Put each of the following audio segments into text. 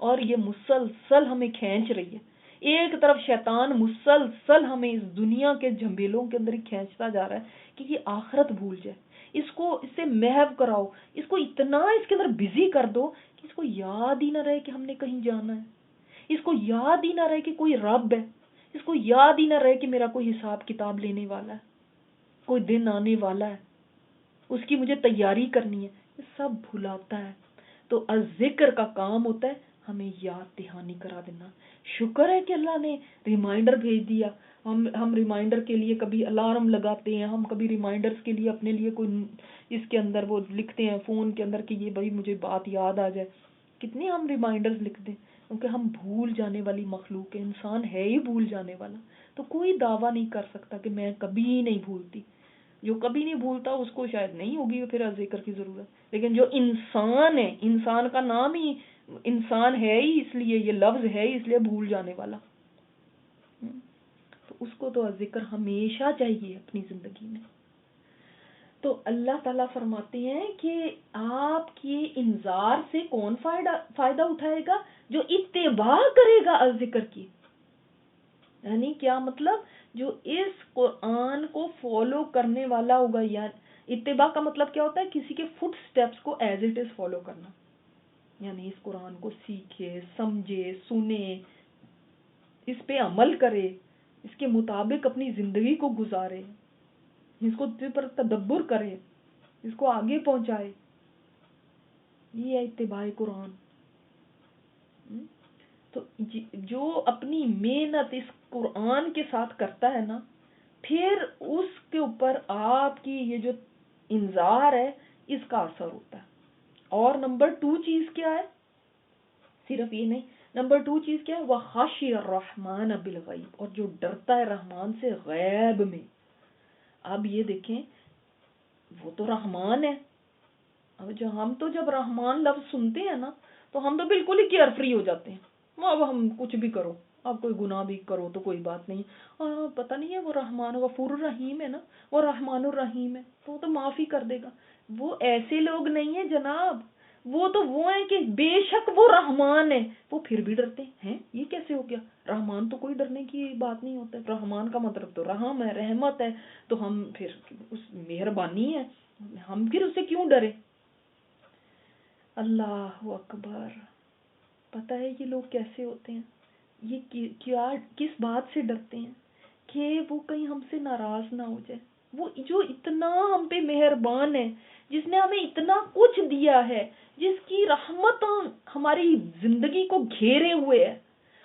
اور یہ مسلسل ہمیں کھینچ رہی ہے. ایک طرف شیطان مسلسل ہمیں اس دنیا کے جھمیلوں کے اندر ہی کھینچتا جا رہا ہے کہ یہ آخرت بھول جائے, اس سے محو کراؤ, اس کو اتنا اس کے اندر بزی کر دو کہ اس کو یاد ہی نہ رہے کہ ہم نے کہیں جانا ہے, اس کو یاد ہی نہ رہے کہ کوئی رب ہے, اس کو یاد ہی نہ رہے کہ میرا کوئی حساب کتاب لینے والا ہے, کوئی دن آنے والا ہے, اس کی مجھے تیاری کرنی ہے. یہ سب بھلاتا ہے. تو ذکر کا کام ہوتا ہے ہمیں یاد دہانی کرا دینا. شکر ہے کہ اللہ نے ریمائنڈر بھیج دیا. ہم ریمائنڈر کے لیے کبھی الارم لگاتے ہیں, ہم کبھی ریمائنڈرز کے لیے اپنے لیے کوئی اس کے اندر وہ لکھتے ہیں فون کے اندر کہ یہ بھائی مجھے بات یاد آ جائے. کتنے ہم ریمائنڈرز لکھتے ہیں, کیونکہ ہم بھول جانے والی مخلوق ہے, انسان ہے ہی بھول جانے والا. تو کوئی دعویٰ نہیں کر سکتا کہ میں کبھی نہیں بھولتی. جو کبھی نہیں بھولتا اس کو شاید نہیں ہوگی پھر ذکر کی ضرورت, لیکن جو انسان ہے, انسان کا نام ہی انسان ہے ہی اس لیے, یہ لفظ ہے ہی اس لیے بھول جانے والا, تو اس کو تو ذکر ہمیشہ چاہیے اپنی زندگی میں. تو اللہ تعالیٰ فرماتے ہیں کہ آپ کے انذار سے کون فائدہ اٹھائے گا؟ جو اتباع کرے گا ذکر کی. یعنی کیا مطلب؟ جو اس قرآن کو فالو کرنے والا ہوگا. یعنی اتباع کا مطلب کیا ہوتا ہے؟ کسی کے فٹ سٹیپس کو ایز اٹ از فالو کرنا. یعنی اس قرآن کو سیکھے, سمجھے, سنے, اس پہ عمل کرے, اس کے مطابق اپنی زندگی کو گزارے, اس کو پر تدبر کرے, اس کو آگے پہنچائے. یہ ہے اتباع قرآن. تو جو اپنی محنت اس قرآن کے ساتھ کرتا ہے نا, پھر اس کے اوپر آپ کی یہ جو انذار ہے اس کا اثر ہوتا ہے. اور نمبر 2 چیز کیا ہے؟ صرف یہ نہیں, نمبر 2 چیز کیا ہے؟ وَخَشِيَ الرَّحْمَنَ بِالْغَيْبِ, اور جو ڈرتا ہے رحمان سے غیب میں. اب یہ دیکھیں, وہ تو رحمان ہے. اب جب رحمان لفظ سنتے ہیں نا تو ہم تو بالکل ہی کیئر فری ہو جاتے ہیں. اب ہم کچھ بھی کرو, اب کوئی گناہ بھی کرو تو کوئی بات نہیں, پتہ نہیں ہے وہ رحمان غفور الرحیم ہے نا, وہ رحمان الرحیم ہے تو وہ تو معاف ہی کر دے گا. وہ ایسے لوگ نہیں ہیں جناب, وہ تو وہ ہیں کہ بے شک وہ رحمان ہے, وہ پھر بھی ڈرتے ہیں. یہ کیسے ہو گیا؟ رحمان تو کوئی ڈرنے کی بات نہیں ہوتا ہے. رحمان کا مطلب تو رحم ہے, رحمت ہے, تو ہم پھر اس مہربانی ہے, ہم پھر اس سے کیوں ڈرے؟ اللہ اکبر. پتہ ہے یہ لوگ کیسے ہوتے ہیں؟ یہ کیا کس بات سے ڈرتے ہیں؟ کہ وہ کہیں ہم سے ناراض نہ ہو جائے. وہ جو اتنا ہم پہ مہربان ہے, جس نے ہمیں اتنا کچھ دیا ہے, جس کی رحمت ہماری زندگی کو گھیرے ہوئے ہے,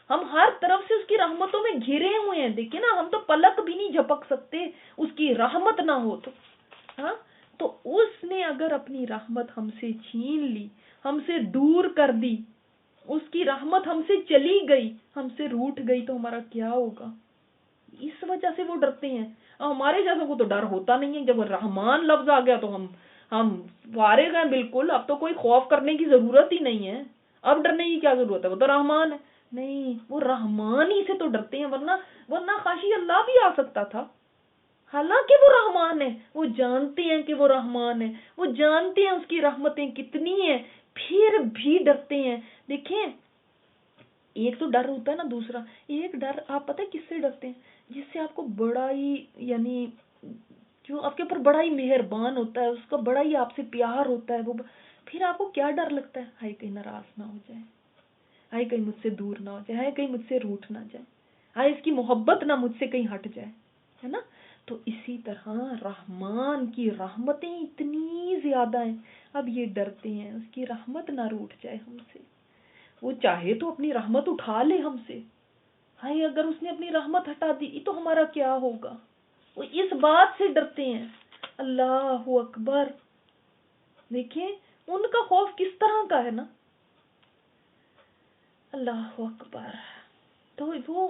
ہم ہر طرف سے اس کی رحمتوں میں گھیرے ہوئے ہیں. دیکھیں نا, ہم تو پلک بھی نہیں جھپک سکتے اس کی رحمت نہ ہو تو. ہاں, تو اس نے اگر اپنی رحمت ہم سے چھین لی, ہم سے دور کر دی, اس کی رحمت ہم سے چلی گئی, ہم سے روٹھ گئی, تو ہمارا کیا ہوگا؟ اس وجہ سے وہ ڈرتے ہیں. ہمارے جیسوں کو تو ڈر ہوتا نہیں ہے. جب رحمان لفظ آ گیا تو ہم فارغ ہیں بالکل. اب تو کوئی خوف کرنے کی ضرورت ہی نہیں ہے. اب ڈرنے کی کیا ضرورت ہے؟ وہ تو رحمان ہے. نہیں, وہ رحمان ہی سے تو ڈرتے ہیں, ورنہ خاشی اللہ بھی آ سکتا تھا. حالانکہ وہ رحمان ہے, وہ جانتے ہیں کہ وہ رحمان ہے, وہ جانتے ہیں اس کی رحمتیں کتنی ہیں, پھر بھی ڈرتے ہیں. دیکھیں, ایک تو ڈر ہوتا ہے نا, دوسرا ایک ڈر آپ پتہ ہے کس سے ڈرتے ہیں؟ جس سے آپ کو بڑا ہی, یعنی جو آپ کے اوپر بڑا ہی مہربان ہوتا ہے, اس کا بڑا ہی آپ سے پیار ہوتا ہے, وہ پھر آپ کو کیا ڈر لگتا ہے؟ ہائے کہیں ناراض نہ ہو جائے, ہائے کہیں مجھ سے دور نہ ہو جائے, ہائے کہیں مجھ سے روٹھ نہ جائے, ہائے اس کی محبت نہ مجھ سے کہیں ہٹ جائے, ہے نا. تو اسی طرح رحمان کی رحمتیں اتنی زیادہ ہیں, اب یہ ڈرتے ہیں اس کی رحمت نہ روٹھ جائے ہم سے. وہ چاہے تو اپنی رحمت اٹھا لے ہم سے, ہائے اگر اس نے اپنی رحمت ہٹا دی تو ہمارا کیا ہوگا؟ وہ اس بات سے ڈرتے ہیں. اللہ اکبر. دیکھیں ان کا خوف کس طرح کا ہے نا. اللہ اکبر. تو وہ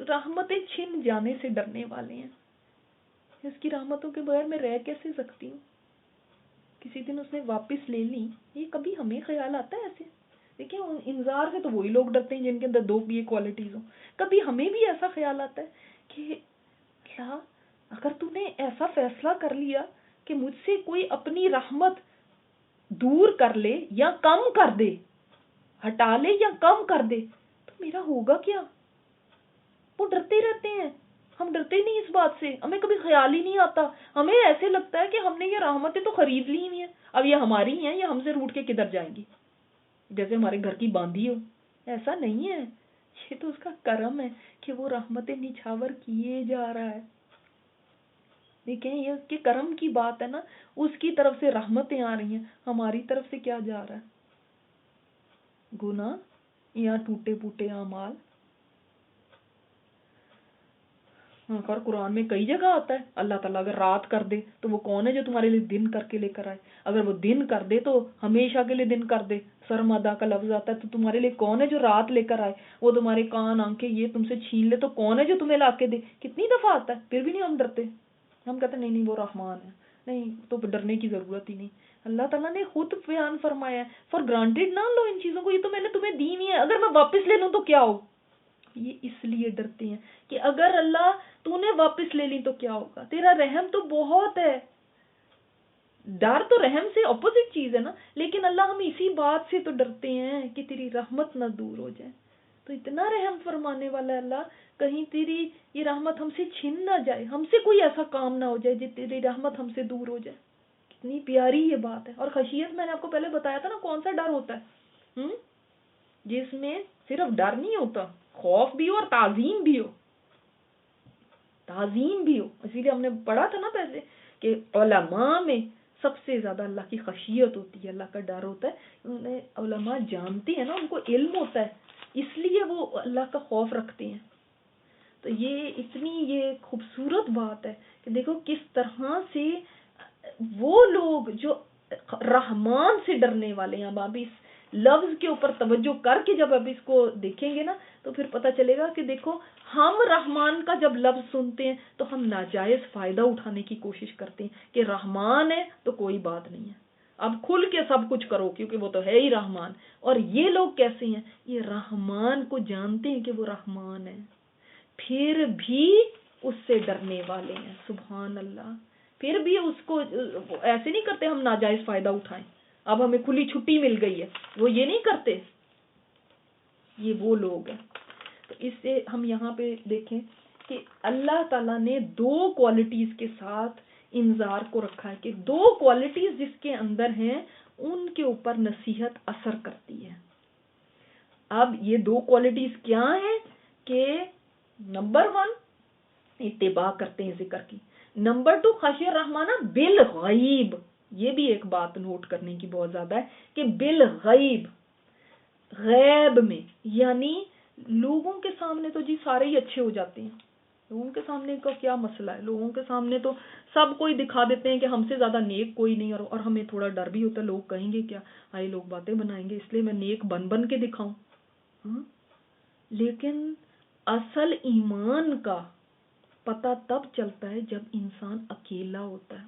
رحمتیں چھن جانے سے ڈرنے والے ہیں. اس کی رحمتوں کے بغیر میں رہ کیسے سکتی ہوں؟ کسی دن اس نے واپس لے لی, یہ کبھی ہمیں خیال آتا ہے ایسے؟ دیکھیں انذار سے تو وہی لوگ ڈرتے ہیں جن کے اندر 2 یہ کوالٹیز ہوں. کبھی ہمیں بھی ایسا خیال آتا ہے کہ اللہ اگر تو نے ایسا فیصلہ کر لیا کہ مجھ سے کوئی اپنی رحمت دور کر لے یا کم کر دے, ہٹا لے یا کم کر دے تو میرا ہوگا کیا؟ وہ ڈرتے رہتے ہیں. ہم ڈرتے نہیں اس بات سے, ہمیں کبھی خیال ہی نہیں آتا. ہمیں ایسے لگتا ہے کہ ہم نے یہ رحمتیں تو خرید لی ہوئی ہیں, اب یہ ہماری ہیں, یہ ہم سے روٹ کے کدھر جائیں گی, جیسے ہمارے گھر کی باندھی ہو. ایسا نہیں ہے, یہ تو اس کا کرم ہے کہ وہ رحمتیں نچھاور کیے جا رہا ہے. دیکھیں یہ اس کے کرم کی بات ہے نا, اس کی طرف سے رحمتیں آ رہی ہیں, ہماری طرف سے کیا جا رہا ہے؟ گناہ یا ٹوٹے پوٹے اعمال. اور قرآن میں کئی جگہ آتا ہے اللہ تعالیٰ اگر رات کر دے تو وہ کون ہے جو تمہارے لیے دن کر کے لے کر آئے؟ اگر وہ دن کر دے تو ہمیشہ کے لیے دن کر دے. سرمدا کا لفظ آتا ہے تو تمہارے لیے کون ہے جو رات لے کر آئے؟ وہ تمہارے کان آنکھیں یہ تم سے چھین لے تو کون ہے جو تمہیں لا کے دے؟ کتنی دفعہ آتا ہے, پھر بھی نہیں ہم ڈرتے. ہم کہتے ہیں نہیں وہ رحمان ہے, نہیں تو ڈرنے کی ضرورت ہی نہیں. اللہ تعالیٰ نے خود بیان فرمایا ہے, فار گرانٹیڈ نہ لو ان چیزوں کو, یہ تو میں نے تمہیں دی ہوئی ہے, اگر میں واپس لے لوں تو کیا ہو. یہ اس لیے ڈرتے ہیں کہ اگر اللہ تو نے واپس لے لی تو کیا ہوگا, تیرا رحم تو بہت ہے. ڈر تو رحم سے اپوزٹ چیز ہے نا, لیکن اللہ ہم اسی بات سے تو ڈرتے ہیں کہ تیری رحمت نہ دور ہو جائے. تو اتنا رحم فرمانے والا اللہ, کہیں تیری یہ رحمت ہم سے چھن نہ جائے, ہم سے کوئی ایسا کام نہ ہو جائے جس تیری رحمت ہم سے دور ہو جائے. کتنی پیاری یہ بات ہے. اور خشیت میں نے آپ کو پہلے بتایا تھا نا کون سا ڈر ہوتا ہے, جس میں صرف ڈر نہیں ہوتا, خوف بھی ہو اور تعظیم بھی ہو. تعظیم بھی ہو. اسی لیے ہم نے پڑھا تھا نا پہلے کہ علماء میں سب سے زیادہ اللہ کی خشیت ہوتی ہے, اللہ کا ڈر ہوتا ہے. انہیں علماء جانتے ہیں نا, ان کو علم ہوتا ہے, اس لیے وہ اللہ کا خوف رکھتے ہیں. تو یہ اتنی یہ خوبصورت بات ہے کہ دیکھو کس طرح سے وہ لوگ جو رحمان سے ڈرنے والے ہیں. اب آپ اس لفظ کے اوپر توجہ کر کے جب اب اس کو دیکھیں گے نا تو پھر پتہ چلے گا کہ دیکھو ہم رحمان کا جب لفظ سنتے ہیں تو ہم ناجائز فائدہ اٹھانے کی کوشش کرتے ہیں کہ رحمان ہے تو کوئی بات نہیں ہے, اب کھل کے سب کچھ کرو کیونکہ وہ تو ہے ہی رحمان. اور یہ لوگ کیسے ہیں, یہ رحمان کو جانتے ہیں کہ وہ رحمان ہے, پھر بھی اس سے ڈرنے والے ہیں. سبحان اللہ. پھر بھی اس کو ایسے نہیں کرتے ہم ناجائز فائدہ اٹھائیں, اب ہمیں کھلی چھٹی مل گئی ہے, وہ یہ نہیں کرتے. یہ وہ لوگ ہیں. تو اس سے ہم یہاں پہ دیکھیں کہ اللہ تعالیٰ نے دو کوالٹیز کے ساتھ انذار کو رکھا ہے کہ دو کوالٹیز جس کے اندر ہیں ان کے اوپر نصیحت اثر کرتی ہے. اب یہ دو کوالٹیز کیا ہیں کہ نمبر 1 اتباع کرتے ہیں ذکر کی, نمبر 2 خشیہ رحمانہ بالغیب. یہ بھی ایک بات نوٹ کرنے کی بہت زیادہ ہے کہ بالغیب, غیب میں, یعنی لوگوں کے سامنے تو جی سارے ہی اچھے ہو جاتے ہیں, لوگوں کے سامنے کا کیا مسئلہ ہے, لوگوں کے سامنے تو سب کوئی دکھا دیتے ہیں کہ ہم سے زیادہ نیک کوئی نہیں, اور ہمیں تھوڑا ڈر بھی ہوتا ہے لوگ کہیں گے کیا, آئے لوگ باتیں بنائیں گے, اس لیے میں نیک بن کے دکھاؤں. لیکن اصل ایمان کا پتہ تب چلتا ہے جب انسان اکیلا ہوتا ہے,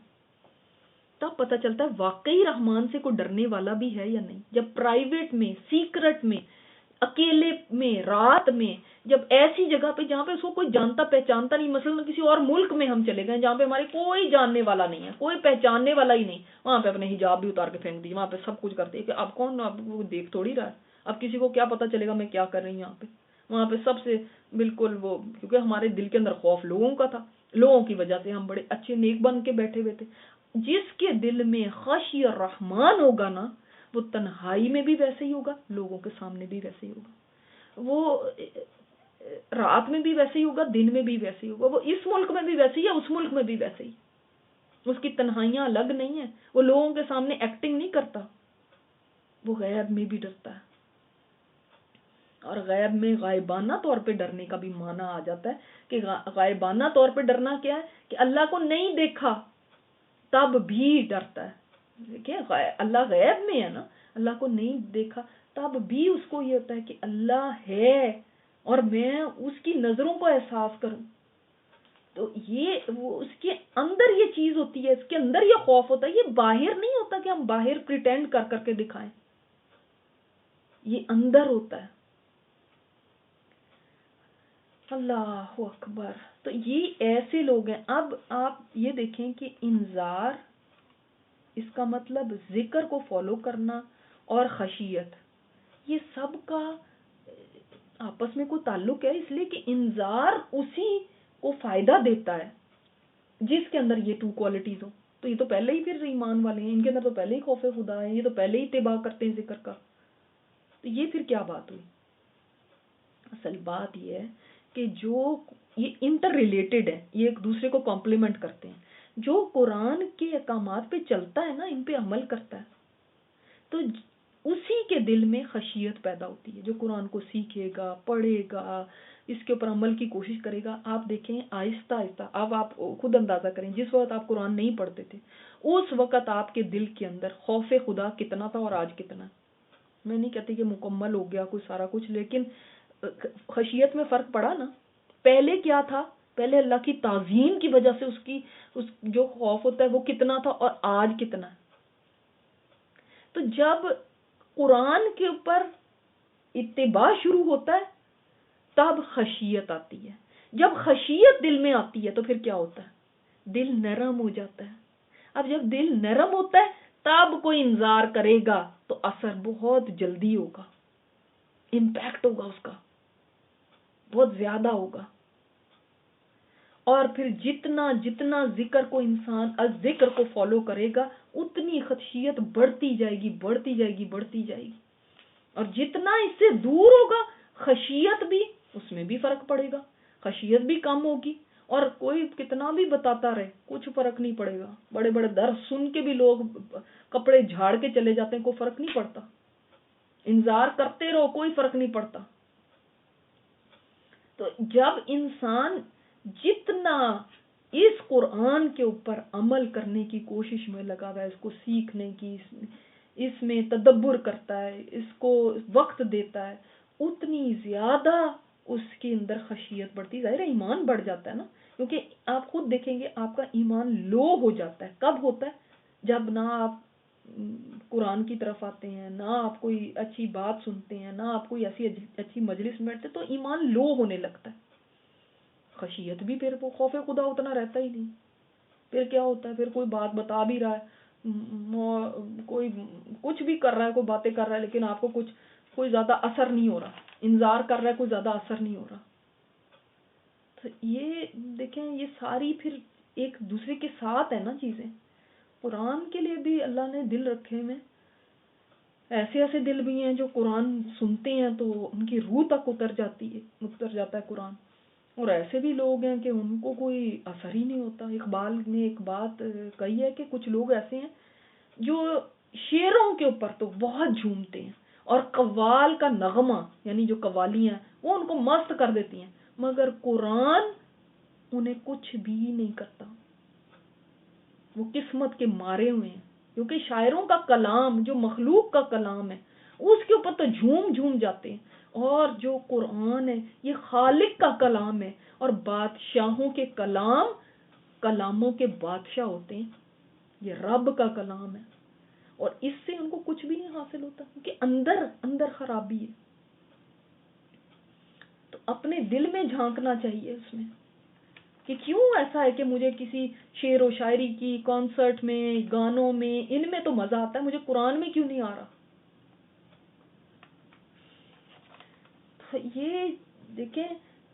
تب پتہ چلتا ہے واقعی رحمان سے کوئی ڈرنے والا بھی ہے یا نہیں. جب پرائیویٹ میں, سیکرٹ میں, اکیلے میں, رات میں, جب ایسی جگہ پہ جہاں پہ اس کو کوئی جانتا پہچانتا نہیں, مثلا کسی اور ملک میں ہم چلے گئے جہاں پہ ہمارے کوئی جاننے والا نہیں ہے, کوئی پہچاننے والا ہی نہیں, وہاں پہ اپنے حجاب بھی اتار کے پھینک دی, وہاں پہ سب کچھ کرتے ہیں کہ اب کون, اب وہ دیکھ تھوڑی رہا ہے, اب کسی کو کیا پتا چلے گا میں کیا کر رہی ہوں یہاں پہ. وہاں پہ سب سے بالکل وہ, کیونکہ ہمارے دل کے اندر خوف لوگوں کا تھا, لوگوں کی وجہ سے ہم بڑے اچھے نیک بن کے بیٹھے ہوئے تھے. جس کے دل میں خشی الرحمان ہوگا نا, وہ تنہائی میں بھی ویسے ہی ہوگا, لوگوں کے سامنے بھی ویسے ہی ہوگا, وہ رات میں بھی ویسے ہی ہوگا, دن میں بھی ویسے ہی ہوگا, وہ اس ملک میں بھی ویسے ہی ہے, اس ملک میں بھی ویسے ہی. اس کی تنہائیاں الگ نہیں ہیں, وہ لوگوں کے سامنے ایکٹنگ نہیں کرتا, وہ غیب میں بھی ڈرتا ہے. اور غیب میں غائبانہ طور پہ ڈرنے کا بھی معنی آ جاتا ہے کہ غائبانہ طور پہ ڈرنا کیا ہے کہ اللہ کو نہیں دیکھا تب بھی ڈرتا ہے. دیکھیں اللہ غیب میں ہے نا, اللہ کو نہیں دیکھا تب بھی اس کو یہ ہوتا ہے کہ اللہ ہے اور میں اس کی نظروں کو احساس کروں. تو یہ وہ اس کے اندر یہ چیز ہوتی ہے, اس کے اندر یہ خوف ہوتا ہے, یہ باہر نہیں ہوتا کہ ہم باہر پریٹینڈ کر کر کے دکھائیں, یہ اندر ہوتا ہے. اللہ اکبر. تو یہ ایسے لوگ ہیں. اب آپ یہ دیکھیں کہ انذار, اس کا مطلب ذکر کو فالو کرنا اور خشیت, یہ سب کا آپس میں کوئی تعلق ہے، اس لیے کہ انذار اسی کو فائدہ دیتا ہے جس کے اندر یہ 2 کوالٹیز ہو. تو یہ تو پہلے ہی پھر ایمان والے ہیں، ان کے اندر تو پہلے ہی خوف خدا ہے، یہ تو پہلے ہی اتباع کرتے ہیں ذکر کا. تو یہ پھر کیا بات ہوئی؟ اصل بات یہ ہے کہ جو یہ انٹر ریلیٹڈ ہے، یہ ایک دوسرے کو کمپلیمنٹ کرتے ہیں. جو قرآن کے احکامات پہ چلتا ہے نا، ان پہ عمل کرتا ہے، تو اسی کے دل میں خشیت پیدا ہوتی ہے. جو قرآن کو سیکھے گا، پڑھے گا، اس کے اوپر عمل کی کوشش کرے گا. آپ دیکھیں آہستہ آہستہ، اب آپ خود اندازہ کریں، جس وقت آپ قرآن نہیں پڑھتے تھے اس وقت آپ کے دل کے اندر خوف خدا کتنا تھا اور آج کتنا. میں نہیں کہتی کہ مکمل ہو گیا کوئی سارا کچھ، لیکن خشیت میں فرق پڑا نا. پہلے کیا تھا؟ پہلے اللہ کی تعظیم کی وجہ سے اس جو خوف ہوتا ہے وہ کتنا تھا اور آج کتنا ہے. تو جب قرآن کے اوپر اتباع شروع ہوتا ہے تب خشیت آتی ہے. جب خشیت دل میں آتی ہے تو پھر کیا ہوتا ہے؟ دل نرم ہو جاتا ہے. اب جب دل نرم ہوتا ہے تب کوئی انذار کرے گا تو اثر بہت جلدی ہوگا، امپیکٹ ہوگا اس کا بہت زیادہ ہوگا. اور پھر جتنا ذکر کو انسان ذکر کو فالو کرے گا اتنی خشیت بڑھتی جائے گی، بڑھتی جائے گی، بڑھتی جائے گی. اور جتنا اس سے دور ہوگا خشیت بھی، اس میں بھی فرق پڑے گا، خشیت بھی کم ہوگی. اور کوئی کتنا بھی بتاتا رہے کچھ فرق نہیں پڑے گا. بڑے بڑے درس سن کے بھی لوگ کپڑے جھاڑ کے چلے جاتے ہیں، کوئی فرق نہیں پڑتا. انذار کرتے رہو کوئی فرق نہیں پڑتا. تو جب انسان جتنا اس قرآن کے اوپر عمل کرنے کی کوشش میں لگا ہوا ہے، اس کو سیکھنے کی، اس میں تدبر کرتا ہے، اس کو وقت دیتا ہے، اتنی زیادہ اس کے اندر خشیت بڑھتی. ظاہر ہے ایمان بڑھ جاتا ہے نا، کیونکہ آپ خود دیکھیں گے آپ کا ایمان لو ہو جاتا ہے. کب ہوتا ہے؟ جب نہ آپ قرآن کی طرف آتے ہیں، نہ آپ کوئی اچھی بات سنتے ہیں، نہ آپ کوئی ایسی اچھی مجلس میں بیٹھتے، تو ایمان لو ہونے لگتا ہے. خشیت بھی پھر وہ خوف خدا اتنا رہتا ہی نہیں. پھر کیا ہوتا ہے؟ پھر کوئی بات بتا بھی رہا ہے، کوئی کچھ بھی کر رہا ہے، کوئی باتیں کر رہا ہے، لیکن آپ کو کوئی زیادہ اثر نہیں ہو رہا. انذار کر رہا ہے، کوئی زیادہ اثر نہیں ہو رہا. تو یہ دیکھیں یہ ساری پھر ایک دوسرے کے ساتھ ہے نا چیزیں. قرآن کے لیے بھی اللہ نے دل رکھے میں ایسے دل بھی ہیں جو قرآن سنتے ہیں تو ان کی روح تک اتر جاتا ہے قرآن. اور ایسے بھی لوگ ہیں کہ ان کو کوئی اثر ہی نہیں ہوتا. اقبال نے ایک بات کہی ہے کہ کچھ لوگ ایسے ہیں جو شعروں کے اوپر تو بہت جھومتے ہیں اور قوال کا نغمہ یعنی جو قوالی ہیں وہ ان کو مست کر دیتی ہیں، مگر قرآن انہیں کچھ بھی نہیں کرتا. وہ قسمت کے مارے ہوئے ہیں، کیونکہ شاعروں کا کلام جو مخلوق کا کلام ہے اس کے اوپر تو جھوم جاتے ہیں. اور جو قرآن ہے یہ خالق کا کلام ہے، اور بادشاہوں کے کلاموں کے بادشاہ ہوتے ہیں. یہ رب کا کلام ہے اور اس سے ان کو کچھ بھی نہیں حاصل ہوتا کیونکہ اندر خرابی ہے. تو اپنے دل میں جھانکنا چاہیے اس میں کہ کیوں ایسا ہے کہ مجھے کسی شعر و شاعری کی کانسرٹ میں، گانوں میں، ان میں تو مزہ آتا ہے، مجھے قرآن میں کیوں نہیں آ رہا. تو یہ دیکھیں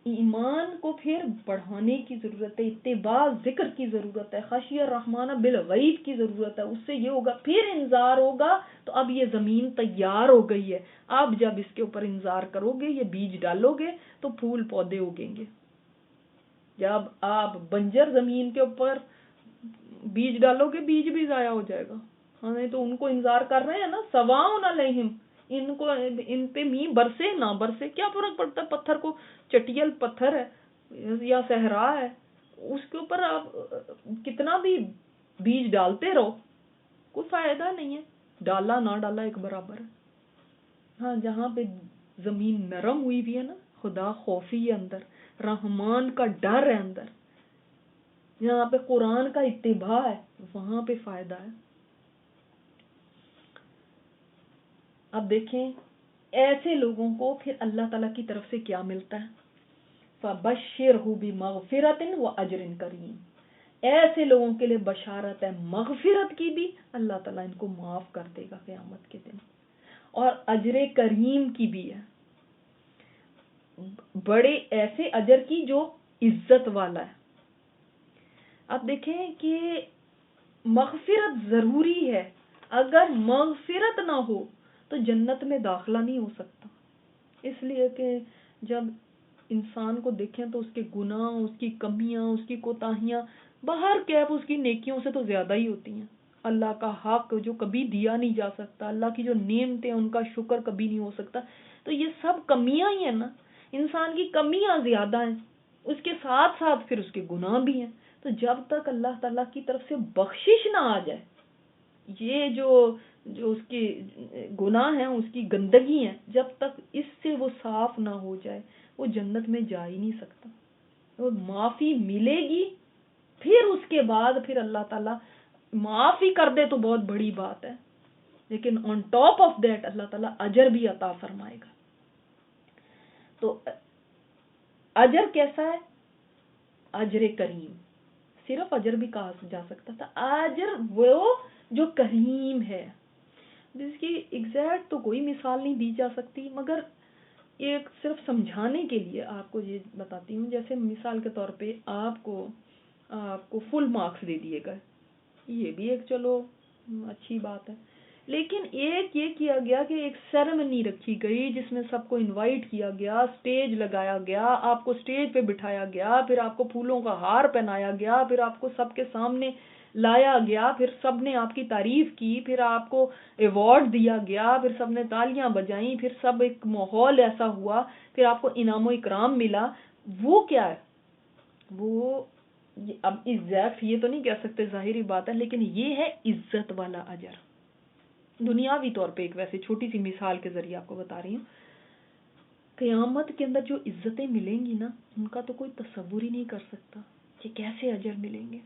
ایمان کو پھر بڑھانے کی ضرورت ہے، اتباع ذکر کی ضرورت ہے، خشی الرحمن بالغیب کی ضرورت ہے. اس سے یہ ہوگا پھر انذار ہوگا. تو اب یہ زمین تیار ہو گئی ہے، اب جب اس کے اوپر انذار کرو گے، یہ بیج ڈالو گے تو پھول پودے اگیں گے. جب آپ بنجر زمین کے اوپر بیج ڈالو گے بیج بھی ضائع ہو جائے گا. ہمیں تو ان کو انذار کر رہے ہیں نا، سواء علیہم، ان پہ میںہ برسے نہ برسے کیا فرق پڑتا ہے. پتھر کو چٹیل پتھر ہے یا صحرا ہے، اس کے اوپر آپ کتنا بھی بیج ڈالتے رہو کوئی فائدہ نہیں ہے. ڈالا نہ ڈالا ایک برابر ہے. ہاں جہاں پہ زمین نرم ہوئی بھی ہے نا، خدا خوفی ہے اندر، رحمان کا ڈر ہے اندر، جہاں پہ قرآن کا اتباع ہے وہاں پہ فائدہ ہے. اب دیکھیں ایسے لوگوں کو پھر اللہ تعالیٰ کی طرف سے کیا ملتا ہے؟ فَبَشِّرْهُ بِمَغْفِرَةٍ وَأَجْرٍ كَرِيمٍ. ایسے لوگوں کے لیے بشارت ہے مغفرت کی بھی، اللہ تعالیٰ ان کو معاف کر دے گا قیامت کے دن، اور اجر کریم کی بھی ہے، بڑے ایسے اجر کی جو عزت والا ہے۔ آپ دیکھیں کہ مغفرت ضروری ہے، اگر مغفرت نہ ہو تو جنت میں داخلہ نہیں ہو سکتا، اس لیے کہ جب انسان کو دیکھیں تو اس کے گناہ، اس کی کمیاں، اس کی کوتاہیاں باہر کیف اس کی نیکیوں سے تو زیادہ ہی ہوتی ہیں۔ اللہ کا حق جو کبھی دیا نہیں جا سکتا، اللہ کی جو نعمتیں ان کا شکر کبھی نہیں ہو سکتا، تو یہ سب کمیاں ہی ہیں نا، انسان کی کمیاں زیادہ ہیں، اس کے ساتھ ساتھ پھر اس کے گناہ بھی ہیں۔ تو جب تک اللہ تعالیٰ کی طرف سے بخشش نہ آ جائے، یہ جو اس کی گناہ ہیں، اس کی گندگی ہیں، جب تک اس سے وہ صاف نہ ہو جائے وہ جنت میں جا ہی نہیں سکتا۔ اور معافی ملے گی، پھر اس کے بعد پھر اللہ تعالیٰ معاف ہی کر دے تو بہت بڑی بات ہے، لیکن آن ٹاپ آف دیٹ اللہ تعالیٰ اجر بھی عطا فرمائے گا۔ تو اجر کیسا ہے؟ اجر کریم، صرف اجر بھی کہا جا سکتا تھا، اجر وہ جو کریم ہے، جس کی ایگزیکٹ تو کوئی مثال نہیں دی جا سکتی، مگر ایک صرف سمجھانے کے لیے آپ کو یہ بتاتی ہوں۔ جیسے مثال کے طور پہ آپ کو فل مارکس دے دیے گئے، یہ بھی ایک چلو اچھی بات ہے، لیکن ایک یہ کیا گیا کہ ایک سیریمنی رکھی گئی جس میں سب کو انوائٹ کیا گیا، سٹیج لگایا گیا، آپ کو سٹیج پہ بٹھایا گیا، پھر آپ کو پھولوں کا ہار پہنایا گیا، پھر آپ کو سب کے سامنے لایا گیا، پھر سب نے آپ کی تعریف کی، پھر آپ کو ایوارڈ دیا گیا، پھر سب نے تالیاں بجائیں، پھر سب ایک ماحول ایسا ہوا، پھر آپ کو انعام و اکرام ملا۔ وہ کیا ہے؟ وہ اب ایگزیکٹ یہ تو نہیں کہہ سکتے، ظاہری بات ہے، لیکن یہ ہے عزت والا اجر۔ دنیاوی طور پہ ایک ویسے چھوٹی سی مثال کے ذریعے آپ کو بتا رہی ہوں، قیامت کے اندر جو عزتیں ملیں گی نا، ان کا تو کوئی تصور ہی نہیں کر سکتا کہ کیسے اجر ملیں گے۔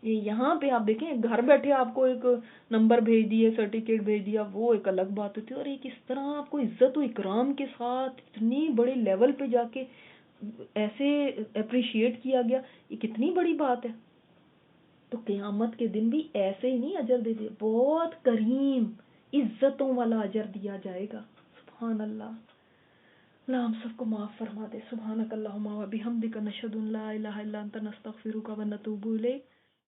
یہاں پہ آپ دیکھیں، گھر بیٹھے آپ کو ایک نمبر بھیج دیے، سرٹیفکیٹ بھیج دیا، وہ ایک الگ بات ہوتی ہے، اور ایک اس طرح آپ کو عزت و اکرام کے ساتھ اتنی بڑے لیول پہ جا کے ایسے اپریشیٹ کیا گیا، یہ کتنی بڑی بات ہے۔ تو قیامت کے دن بھی ایسے ہی نہیں اجر دے دے، بہت کریم عزتوں والا اجر دیا جائے گا۔ سبحان اللہ، اللہ ہم سب کو معاف فرما دے۔ سبحانک اللہم و بحمدک، نشہد ان لا الہ الا انت، نستغفرک و نتوب الیک۔